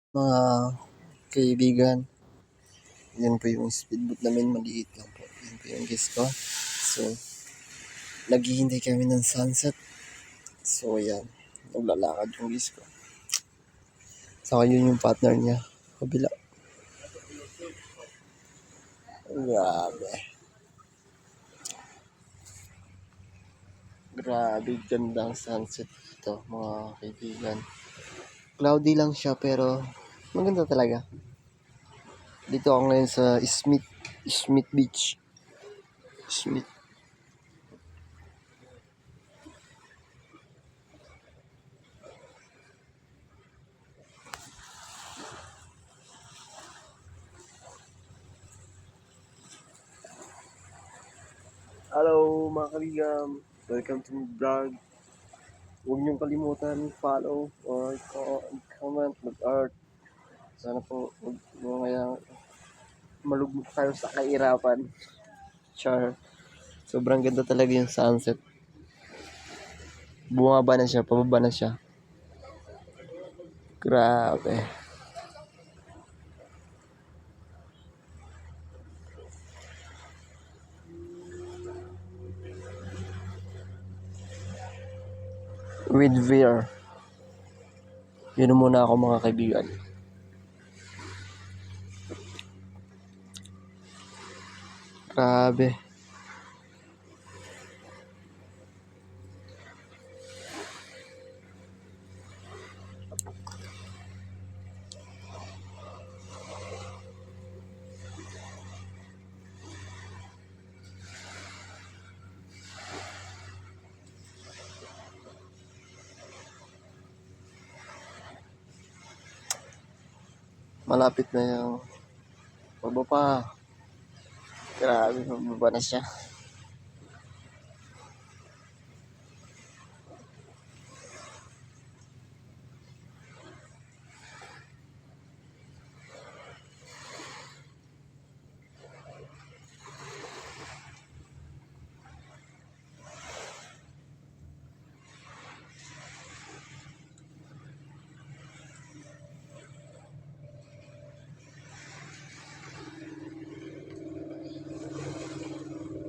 Mga kaibigan, yan po yung speedboat namin, maliit lang po. Yan po yung guest ko. So, naghihintay kami ng sunset. So, yan. Naglalakad yung guest ko. Saka yun yung partner niya. Kabila. Grabe. Grabe, gandang sunset ito, mga kaibigan. Cloudy lang siya pero maganda talaga. Dito ako ngayon sa Smith Beach. Smith. Hello mga kaibigan. Welcome to my vlog. Huwag niyong kalimutan follow or comment, mag-art. Sana po huwag mo ngayang malugmok tayo sa kahirapan. Char. Sobrang ganda talaga yung sunset. Bumaba na siya, pababa na siya. Grabe. With fear. Yun muna ako mga kaibigan. Grabe. Malapit na yung pababa. Grabe, pababa na siya.